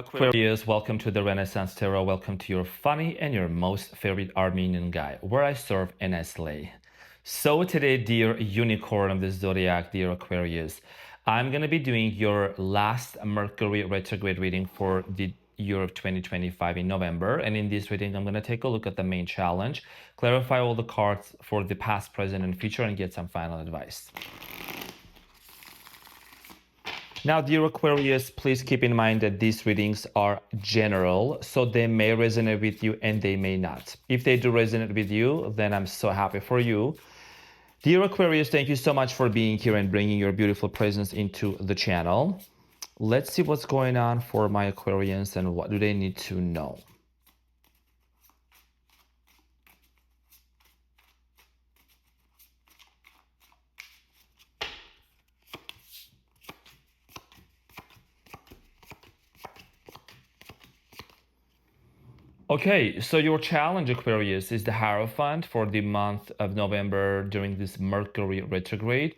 Aquarius, welcome to the Renaissance Tarot. Welcome to your funny and your most favorite Armenian guy, where I serve and I slay. So today, dear unicorn of the zodiac, dear Aquarius, I'm going to be doing your last Mercury retrograde reading for the year of 2025 in November. And in this reading, I'm going to take a look at the main challenge, clarify all the cards for the past, present, and future, and get some final advice. Now, dear Aquarius, please keep in mind that these readings are general, so they may resonate with you and they may not. If they do resonate with you, then I'm so happy for you. Dear Aquarius, thank you so much for being here and bringing your beautiful presence into the channel. Let's see what's going on for my Aquarians and what do they need to know. Okay, so your challenge, Aquarius, is the Hierophant for the month of November during this Mercury retrograde.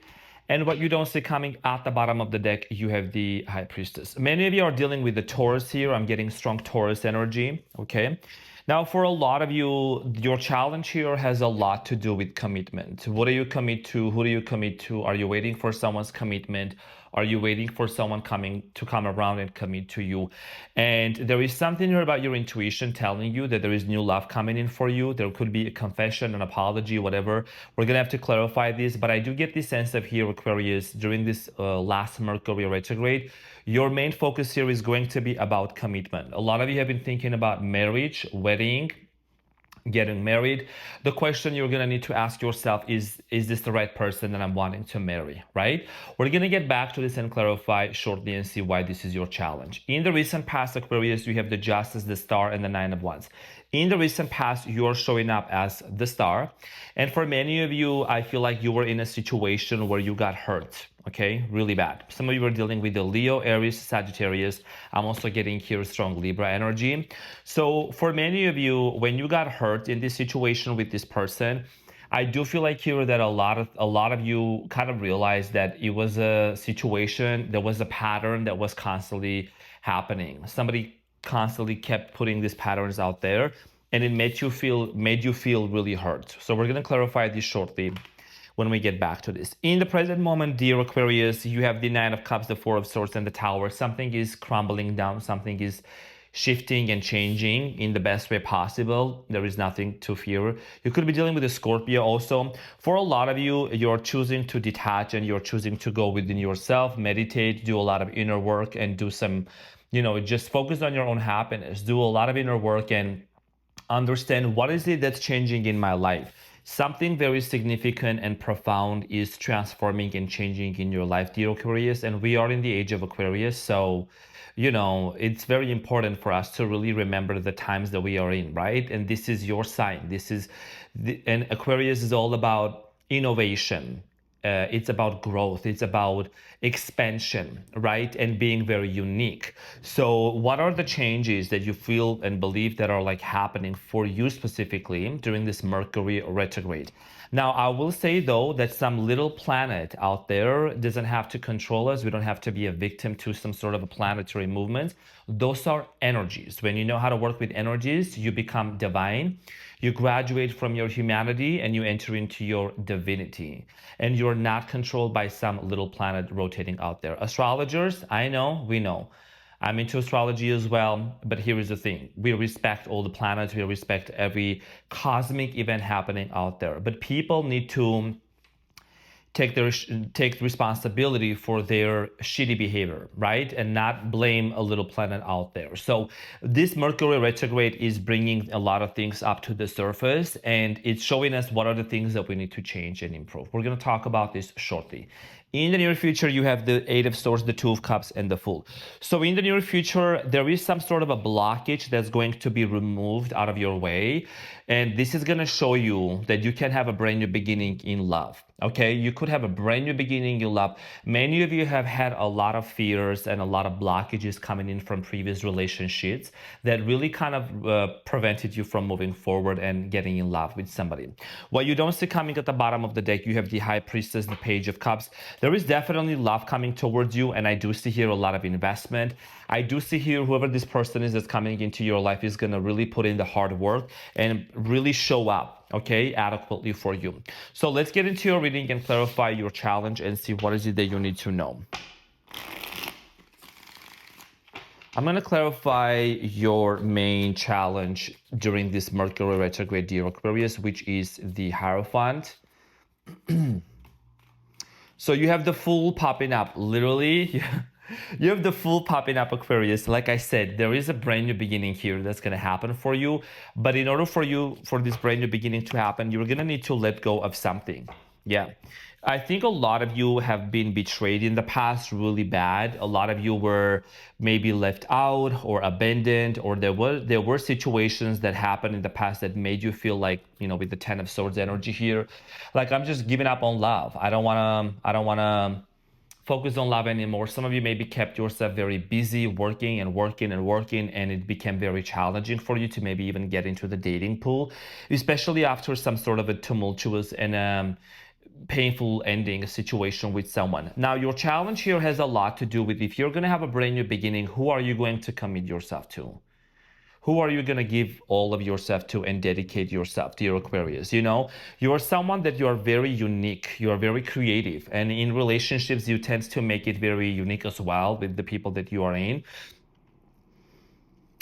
And what you don't see coming at the bottom of the deck, you have the High Priestess. Many of you are dealing with the Taurus here. I'm getting strong Taurus energy, okay? Now, for a lot of you, your challenge here has a lot to do with commitment. What do you commit to? Who do you commit to? Are you waiting for someone's commitment? Are you waiting for someone to come around and commit to you? And there is something here about your intuition telling you that there is new love coming in for you. There could be a confession, an apology, whatever. We're going to have to clarify this, but I do get this sense of here, Aquarius, during this last Mercury retrograde, your main focus here is going to be about commitment. A lot of you have been thinking about marriage, wedding, getting married. The question you're going to need to ask yourself is this the right person that I'm wanting to marry, right? We're going to get back to this and clarify shortly and see why this is your challenge. In the recent past, Aquarius, you have the Justice, the Star, and the Nine of Wands. In the recent past, you're showing up as the Star. And for many of you, I feel like you were in a situation where you got hurt. Okay, really bad. Some of you are dealing with the Leo, Aries, Sagittarius. I'm also getting here strong Libra energy. So for many of you, when you got hurt in this situation with this person, I do feel like here that a lot of you kind of realized that it was a situation, there was a pattern that was constantly happening. Somebody constantly kept putting these patterns out there, and it made you feel really hurt. So we're going to clarify this shortly when we get back to this. In the present moment, dear Aquarius, you have the Nine of Cups, the Four of Swords, and the Tower. Something is crumbling down, something is shifting and changing in the best way possible. There is nothing to fear. You could be dealing with a Scorpio also. For a lot of you, you're choosing to detach and you're choosing to go within yourself, meditate, do a lot of inner work, and do some, just focus on your own happiness. Do a lot of inner work and understand what is it that's changing in my life. Something very significant and profound is transforming and changing in your life, dear Aquarius. And we are in the age of Aquarius. So, it's very important for us to really remember the times that we are in, right? And this is your sign. And Aquarius is all about innovation. It's about growth, it's about expansion, right? And being very unique. So what are the changes that you feel and believe that are like happening for you specifically during this Mercury retrograde? Now, I will say though that some little planet out there doesn't have to control us. We don't have to be a victim to some sort of a planetary movement. Those are energies. When you know how to work with energies, you become divine. You graduate from your humanity and you enter into your divinity. And you're not controlled by some little planet rotating out there. Astrologers, I know, we know. I'm into astrology as well, but here is the thing. We respect all the planets. We respect every cosmic event happening out there. But people need to take responsibility for their shitty behavior, right? And not blame a little planet out there. So this Mercury retrograde is bringing a lot of things up to the surface, and it's showing us what are the things that we need to change and improve. We're going to talk about this shortly. In the near future, you have the Eight of Swords, the Two of Cups, and the Fool. So in the near future, there is some sort of a blockage that's going to be removed out of your way. And this is going to show you that you can have a brand new beginning in love. Okay, you could have a brand new beginning in love. Many of you have had a lot of fears and a lot of blockages coming in from previous relationships that really kind of prevented you from moving forward and getting in love with somebody. What you don't see coming at the bottom of the deck, you have the High Priestess, the Page of Cups. There is definitely love coming towards you, and I do see here a lot of investment. I do see here whoever this person is that's coming into your life is going to really put in the hard work and really show up, okay, adequately for you. So let's get into your reading and clarify your challenge and see what is it that you need to know. I'm going to clarify your main challenge during this Mercury retrograde, dear Aquarius, which is the Hierophant. So you have the Fool popping up, literally. You have the Fool popping up, Aquarius. Like I said, there is a brand new beginning here that's going to happen for you. But in order for this brand new beginning to happen, you're going to need to let go of something. Yeah. I think a lot of you have been betrayed in the past really bad. A lot of you were maybe left out or abandoned, or there were situations that happened in the past that made you feel like, with the Ten of Swords energy here, like I'm just giving up on love. I don't want to focus on love anymore. Some of you maybe kept yourself very busy working and working and working, and it became very challenging for you to maybe even get into the dating pool, especially after some sort of a tumultuous and painful ending situation with someone. Now, your challenge here has a lot to do with, if you're going to have a brand new beginning, who are you going to commit yourself to? Who are you going to give all of yourself to and dedicate yourself to, your Aquarius? You are someone that you are very unique. You are very creative. And in relationships, you tend to make it very unique as well with the people that you are in.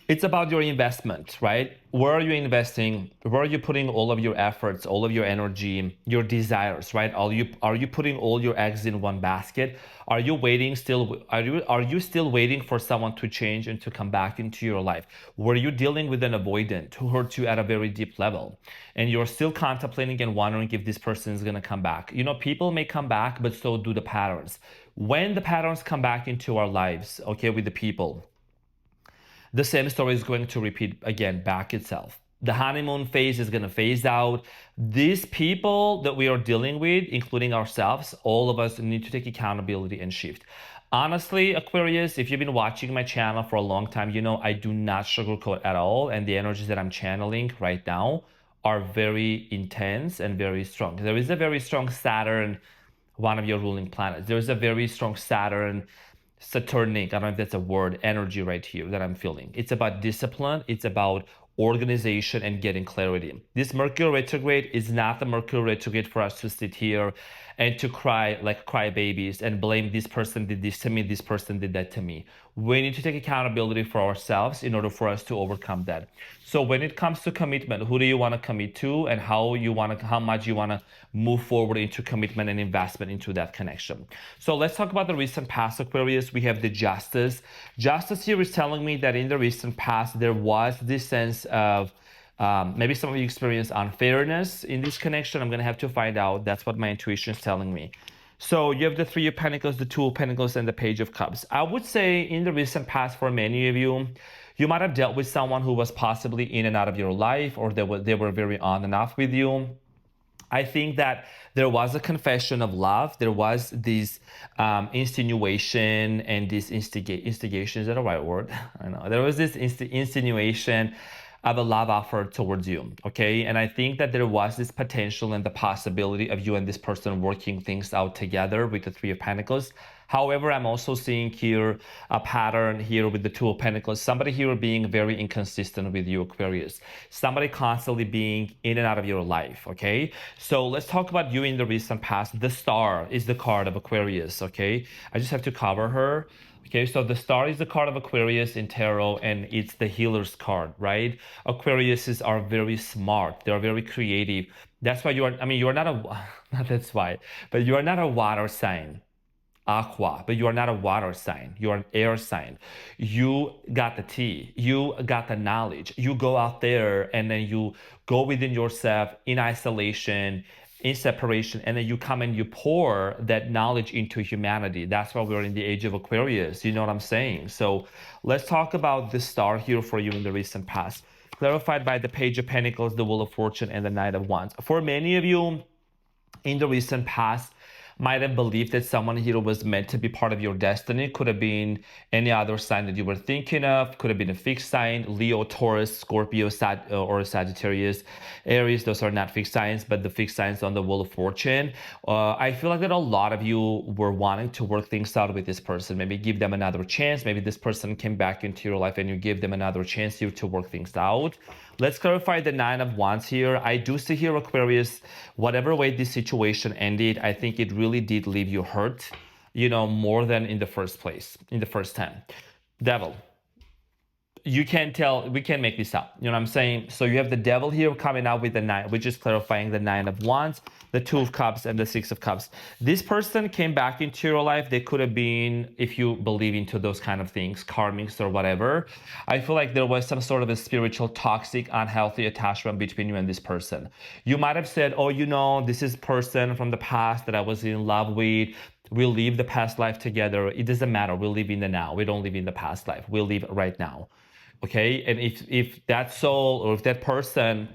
It's about your investment, right? Where are you investing? Where are you putting all of your efforts, all of your energy, your desires, right? Are you putting all your eggs in one basket? Are you still waiting for someone to change and to come back into your life? Were you dealing with an avoidant who hurt you at a very deep level, and you're still contemplating and wondering if this person is going to come back? People may come back, but so do the patterns. When the patterns come back into our lives, okay, with the people, the same story is going to repeat again back itself. The honeymoon phase is going to phase out. These people that we are dealing with, including ourselves, all of us need to take accountability and shift. Honestly, Aquarius, if you've been watching my channel for a long time, I do not sugarcoat at all. And the energies that I'm channeling right now are very intense and very strong. There is a very strong Saturn, one of your ruling planets. There is a very strong Saturnic, I don't know if that's a word, energy right here that I'm feeling. It's about discipline. It's about organization and getting clarity. This Mercury retrograde is not the Mercury retrograde for us to sit here and to cry like cry babies and blame this person did this to me, this person did that to me. We need to take accountability for ourselves in order for us to overcome that. So when it comes to commitment, who do you want to commit to, and how much you want to move forward into commitment and investment into that connection. So let's talk about the recent past, Aquarius. We have the Justice. Justice here is telling me that in the recent past, there was this sense of maybe some of you experienced unfairness in this connection. I'm going to have to find out. That's what my intuition is telling me. So you have the Three of Pentacles, the Two of Pentacles, and the Page of Cups. I would say in the recent past, for many of you, you might have dealt with someone who was possibly in and out of your life, or they were very on and off with you. I think that there was a confession of love. There was this insinuation and this instigation. Is that a right word? I know. There was this insinuation of a love offer towards you, okay? And I think that there was this potential and the possibility of you and this person working things out together with the Three of Pentacles. However, I'm also seeing here a pattern here with the Two of Pentacles. Somebody here being very inconsistent with you, Aquarius. Somebody constantly being in and out of your life, okay? So let's talk about you in the recent past. The Star is the card of Aquarius, okay? I just have to cover her. Okay, so the Star is the card of Aquarius in tarot, and it's the healer's card, right? Aquariuses are very smart. They're very creative. That's why you are not not that's why, but you are not a water sign. Aqua, but you are not a water sign. You are an air sign. You got the tea. You got the knowledge. You go out there and then you go within yourself in isolation, in separation, and then you come and you pour that knowledge into humanity. That's why we're in the age of Aquarius. You know what I'm saying? So let's talk about the Star here for you in the recent past. Clarified by the Page of Pentacles, the Wheel of Fortune, and the Knight of Wands. For many of you, in the recent past might have believed that someone here was meant to be part of your destiny. Could have been any other sign that you were thinking of. Could have been a fixed sign: Leo, Taurus, Scorpio, or Sagittarius, Aries. Those are not fixed signs, but the fixed signs on the Wheel of Fortune. I feel like that a lot of you were wanting to work things out with this person. Maybe give them another chance. Maybe this person came back into your life and you give them another chance here to work things out. Let's clarify the Nine of Wands here. I do see here, Aquarius, whatever way this situation ended, I think it really did leave you hurt, more than in the first place, in the first time. Devil. You can't tell, we can't make this up. You know what I'm saying? So you have the devil here coming out with the nine, which is clarifying the Nine of Wands, the Two of Cups, and the Six of Cups. This person came back into your life. They could have been, if you believe into those kind of things, karmics or whatever. I feel like there was some sort of a spiritual, toxic, unhealthy attachment between you and this person. You might have said, oh, this is person from the past that I was in love with. We'll live the past life together. It doesn't matter. We live in the now. We don't live in the past life. We live right now. Okay, and if that soul or if that person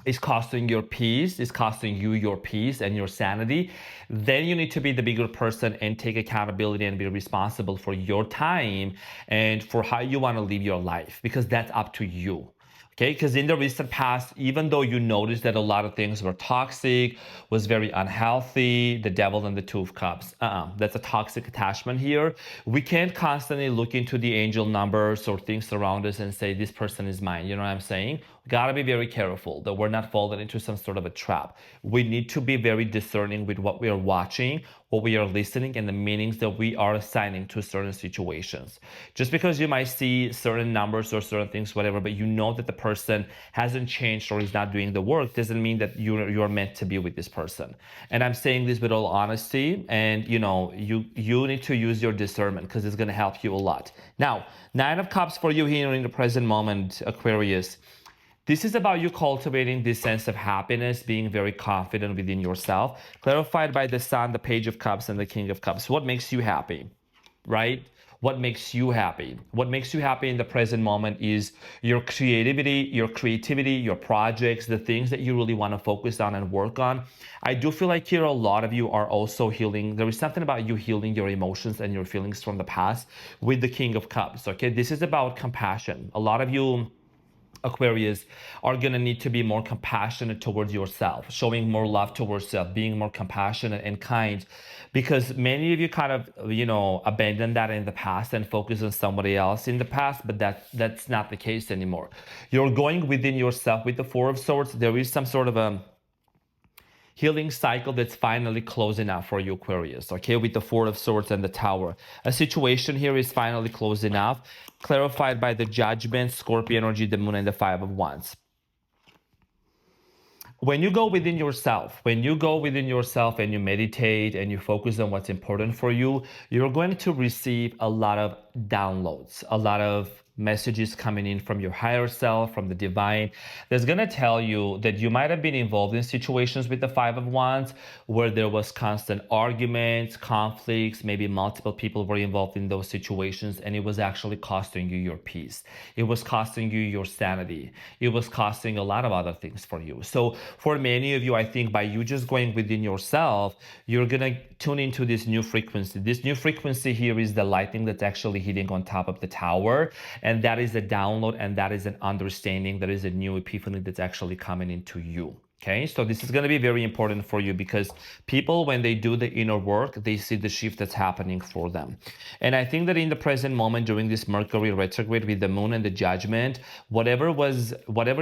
is costing your peace, is costing you your peace and your sanity, then you need to be the bigger person and take accountability and be responsible for your time and for how you want to live your life, because that's up to you. Okay, because in the recent past, even though you noticed that a lot of things were toxic, was very unhealthy, the devil and the Two of Cups, that's a toxic attachment here. We can't constantly look into the angel numbers or things around us and say, this person is mine. You know what I'm saying? We gotta be very careful that we're not falling into some sort of a trap. We need to be very discerning with what we are watching, what we are listening, and the meanings that we are assigning to certain situations. Just because you might see certain numbers or certain things, whatever, but you know that the person hasn't changed or is not doing the work, doesn't mean that you're meant to be with this person. And I'm saying this with all honesty, and you need to use your discernment because it's going to help you a lot. Now, Nine of Cups for you here in the present moment, Aquarius. This is about you cultivating this sense of happiness, being very confident within yourself, clarified by the Sun, the Page of Cups, and the King of Cups. What makes you happy, right? What makes you happy? What makes you happy in the present moment is your creativity, your projects, the things that you really want to focus on and work on. I do feel like here a lot of you are also healing. There is something about you healing your emotions and your feelings from the past with the King of Cups, okay? This is about compassion. A lot of you, Aquarius, are going to need to be more compassionate towards yourself, showing more love towards yourself, being more compassionate and kind, because many of you kind of, abandoned that in the past and focus on somebody else in the past, but that's not the case anymore. You're going within yourself with the Four of Swords. There is some sort of a healing cycle that's finally closing out for you, Aquarius, okay, with the Four of Swords and the Tower. A situation here is finally closing out, clarified by the Judgment, Scorpio energy, the Moon, and the Five of Wands. When you go within yourself, and you meditate and you focus on what's important for you, you're going to receive a lot of downloads, a lot of messages coming in from your higher self, from the divine, that's going to tell you that you might have been involved in situations with the Five of Wands where there was constant arguments, conflicts, maybe multiple people were involved in those situations, and it was actually costing you your peace. It was costing you your sanity. It was costing a lot of other things for you. So for many of you, I think by you just going within yourself, you're going to tune into this new frequency. This new frequency here is the lightning that's actually hitting on top of the tower. And that is a download, and that is an understanding, that is a new epiphany that's actually coming into you. Okay, so this is going to be very important for you, because people, when they do the inner work, they see the shift that's happening for them. And I think that in the present moment, during this Mercury retrograde with the Moon and the Judgment, whatever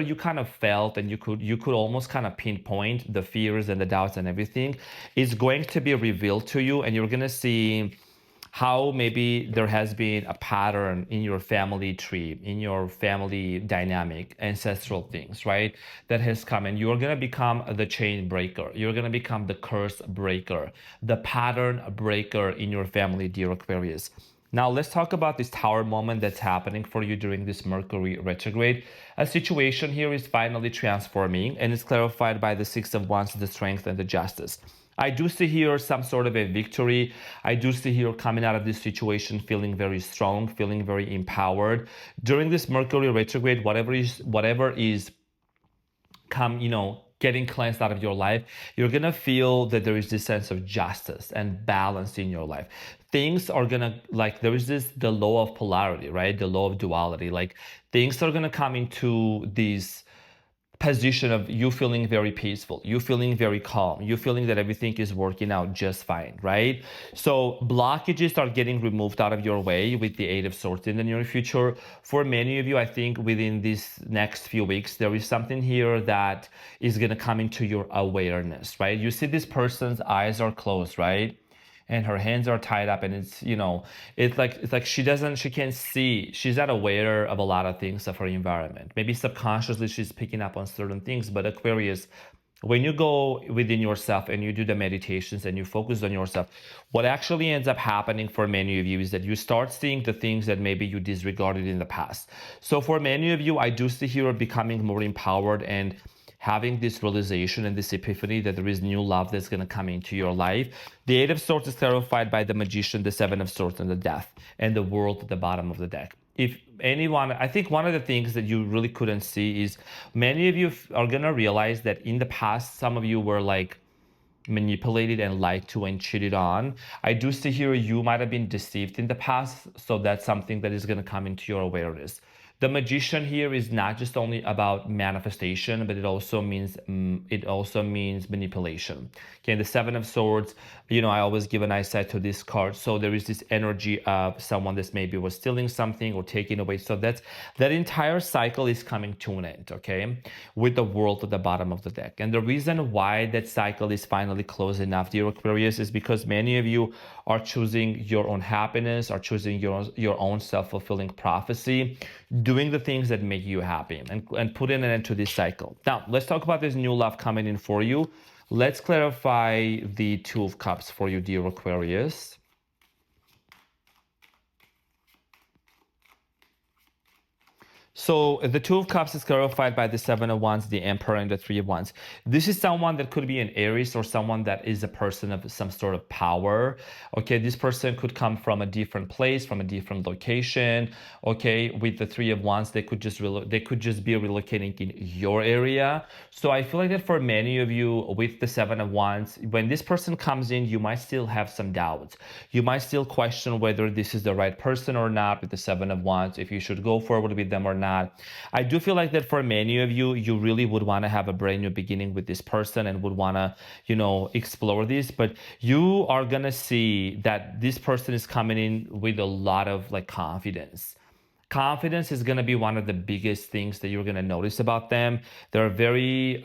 you kind of felt, and you could almost kind of pinpoint the fears and the doubts and everything, is going to be revealed to you, and you're going to see how maybe there has been a pattern in your family tree, in your family dynamic, ancestral things, right? That has come, and you're going to become the chain breaker. You're going to become the curse breaker, the pattern breaker in your family, dear Aquarius. Now, let's talk about this Tower moment that's happening for you during this Mercury retrograde. A situation here is finally transforming, and it's clarified by the Six of Wands, the Strength, and the Justice. I do see here some sort of a victory. I do see here coming out of this situation feeling very strong, feeling very empowered. During this Mercury retrograde, whatever is getting cleansed out of your life, you're gonna feel that there is this sense of justice and balance in your life. Things are gonna, like, there is this, the law of polarity, right? The law of duality. Like, things are gonna come into these position of you feeling very peaceful, you feeling very calm, you feeling that everything is working out just fine, right? So blockages are getting removed out of your way with the Eight of Swords in the near future. For many of you, I think within these next few weeks, there is something here that is going to come into your awareness, right? You see this person's eyes are closed, right? And her hands are tied up, and it's, it's like she can't see, she's not aware of a lot of things of her environment. Maybe subconsciously she's picking up on certain things. But Aquarius, when you go within yourself and you do the meditations and you focus on yourself, what actually ends up happening for many of you is that you start seeing the things that maybe you disregarded in the past. So for many of you, I do see here becoming more empowered and having this realization and this epiphany that there is new love that's going to come into your life. The Eight of Swords is clarified by the Magician, the Seven of Swords, and the Death, and the World at the bottom of the deck. If anyone, I think one of the things that you really couldn't see is many of you are going to realize that in the past, some of you were like manipulated and lied to and cheated on. I do see here you might have been deceived in the past, so that's something that is going to come into your awareness. The Magician here is not just only about manifestation, but it also means manipulation. Okay, the Seven of Swords, I always give an eyesight to this card. So there is this energy of someone that maybe was stealing something or taking away. So that entire cycle is coming to an end, okay, with the World at the bottom of the deck. And the reason why that cycle is finally closing off, dear Aquarius, is because many of you are choosing your own happiness, are choosing your own self-fulfilling prophecy, doing the things that make you happy, and putting an end to this cycle. Now, let's talk about this new love coming in for you. Let's clarify the Two of Cups for you, dear Aquarius. So the Two of Cups is clarified by the Seven of Wands, the Emperor, and the Three of Wands. This is someone that could be an Aries or someone that is a person of some sort of power. Okay, this person could come from a different place, from a different location. Okay, with the Three of Wands, they could just be relocating in your area. So I feel like that for many of you with the Seven of Wands, when this person comes in, you might still have some doubts. You might still question whether this is the right person or not with the Seven of Wands, if you should go forward with them or not. I do feel like that for many of you, you really would want to have a brand new beginning with this person and would want to, explore this. But you are going to see that this person is coming in with a lot of like confidence. Confidence is going to be one of the biggest things that you're going to notice about them. They're very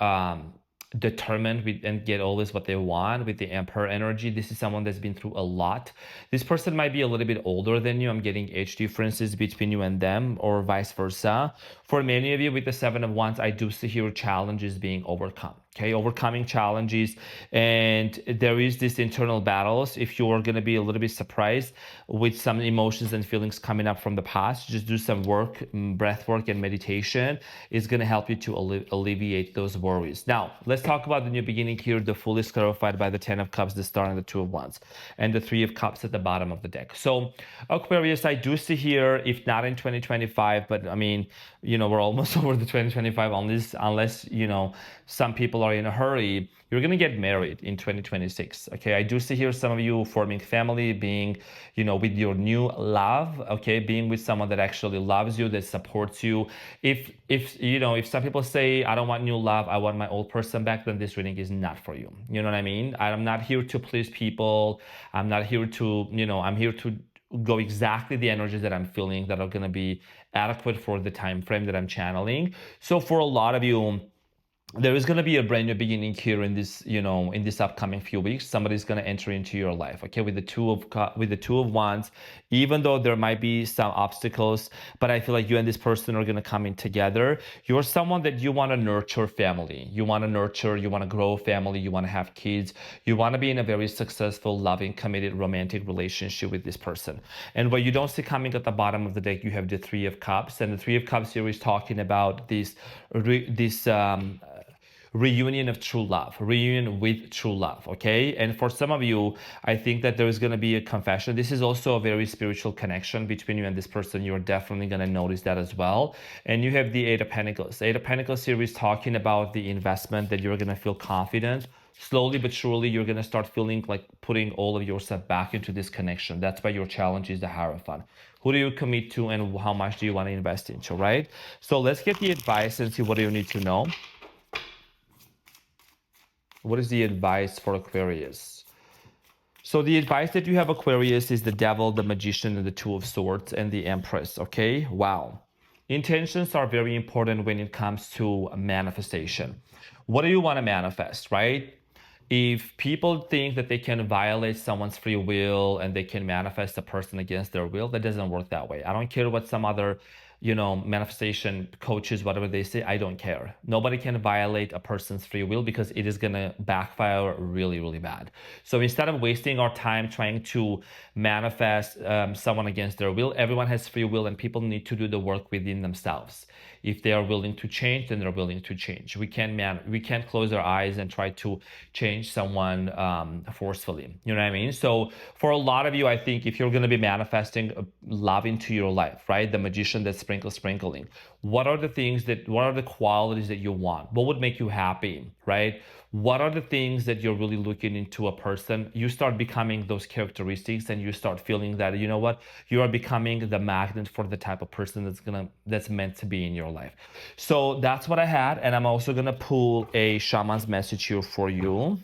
determined with and get always what they want with the Emperor energy. This is someone that's been through a lot. This person might be a little bit older than you. I'm getting age differences between you and them, or vice versa. For many of you with the Seven of Wands, I do see here challenges being overcome. Okay, overcoming challenges, and there is this internal battles. If you are going to be a little bit surprised with some emotions and feelings coming up from the past, just do some work, breath work and meditation is going to help you to alleviate those worries. Now, let's talk about the new beginning here. The Fool is clarified by the Ten of Cups, the Star, and the Two of Wands, and the Three of Cups at the bottom of the deck. So Aquarius, I do see here, if not in 2025, but I mean, we're almost over the 2025 unless some people are in a hurry, you're going to get married in 2026. Okay, I do see here some of you forming family, being with your new love. Okay, being with someone that actually loves you, that supports you. If some people say, I don't want new love, I want my old person back, then this reading is not for you. You know what I mean? I'm not here to please people. I'm not here to I'm here to go exactly the energies that I'm feeling that are going to be adequate for the time frame that I'm channeling. So for a lot of you, there is going to be a brand new beginning here in this, in this upcoming few weeks. Somebody's going to enter into your life, okay, with the Two of Wands, even though there might be some obstacles, but I feel like you and this person are going to come in together. You're someone that you want to nurture family. You want to grow family. You want to have kids. You want to be in a very successful, loving, committed, romantic relationship with this person. And what you don't see coming at the bottom of the deck, you have the Three of Cups, and the Three of Cups here is talking about this reunion of true love, reunion with true love, okay? And for some of you, I think that there is going to be a confession. This is also a very spiritual connection between you and this person. You're definitely going to notice that as well. And you have the Eight of Pentacles. The Eight of Pentacles series talking about the investment that you're going to feel confident. Slowly but surely, you're going to start feeling like putting all of yourself back into this connection. That's why your challenge is the Hierophant. Who do you commit to and how much do you want to invest into, right? So let's get the advice and see what do you need to know. What is the advice for Aquarius? So the advice that you have, Aquarius, is the Devil, the Magician, and the Two of Swords, and the Empress, okay? Wow. Intentions are very important when it comes to manifestation. What do you want to manifest, right? If people think that they can violate someone's free will and they can manifest a person against their will, that doesn't work that way. I don't care what some other, manifestation coaches, whatever they say, I don't care. Nobody can violate a person's free will because it is going to backfire really, really bad. So instead of wasting our time trying to manifest someone against their will, everyone has free will and people need to do the work within themselves. If they are willing to change, then they're willing to change. We can't close our eyes and try to change someone forcefully. You know what I mean? So for a lot of you, I think if you're going to be manifesting love into your life, right? The magician that's sprinkling. What are the qualities that you want? What would make you happy, right? What are the things that you're really looking into a person? You start becoming those characteristics and you start feeling that, you know what? You are becoming the magnet for the type of person that's meant to be in your life. So that's what I had. And I'm also going to pull a shaman's message here for you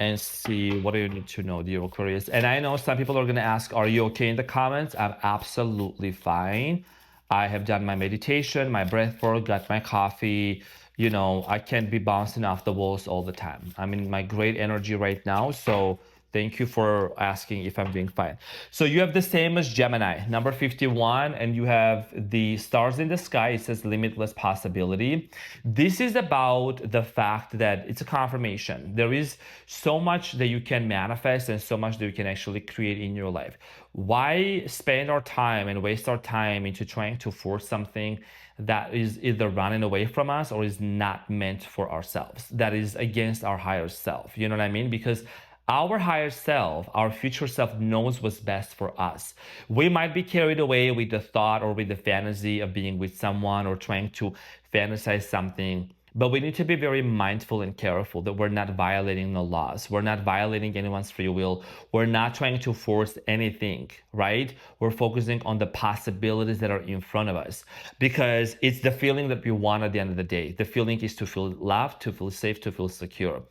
and see what do you need to know, dear Aquarius. And I know some people are going to ask, are you okay in the comments? I'm absolutely fine. I have done my meditation, my breath work, got my coffee. I can't be bouncing off the walls all the time. I'm in my great energy right now. So thank you for asking if I'm doing fine. So you have the same as Gemini, number 51, and you have the stars in the sky. It says limitless possibility. This is about the fact that it's a confirmation. There is so much that you can manifest and so much that you can actually create in your life. Why spend our time and waste our time into trying to force something that is either running away from us or is not meant for ourselves, that is against our higher self? You know what I mean? Because our higher self, our future self knows what's best for us. We might be carried away with the thought or with the fantasy of being with someone or trying to fantasize something. But we need to be very mindful and careful that we're not violating the laws. We're not violating anyone's free will. We're not trying to force anything, right? We're focusing on the possibilities that are in front of us because it's the feeling that we want at the end of the day. The feeling is to feel loved, to feel safe, to feel secure.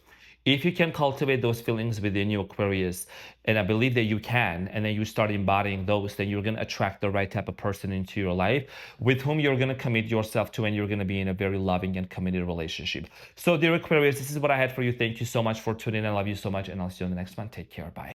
If you can cultivate those feelings within you, Aquarius, and I believe that you can, and then you start embodying those, then you're going to attract the right type of person into your life with whom you're going to commit yourself to, and you're going to be in a very loving and committed relationship. So, dear Aquarius, this is what I had for you. Thank you so much for tuning in. I love you so much, and I'll see you on the next one. Take care. Bye.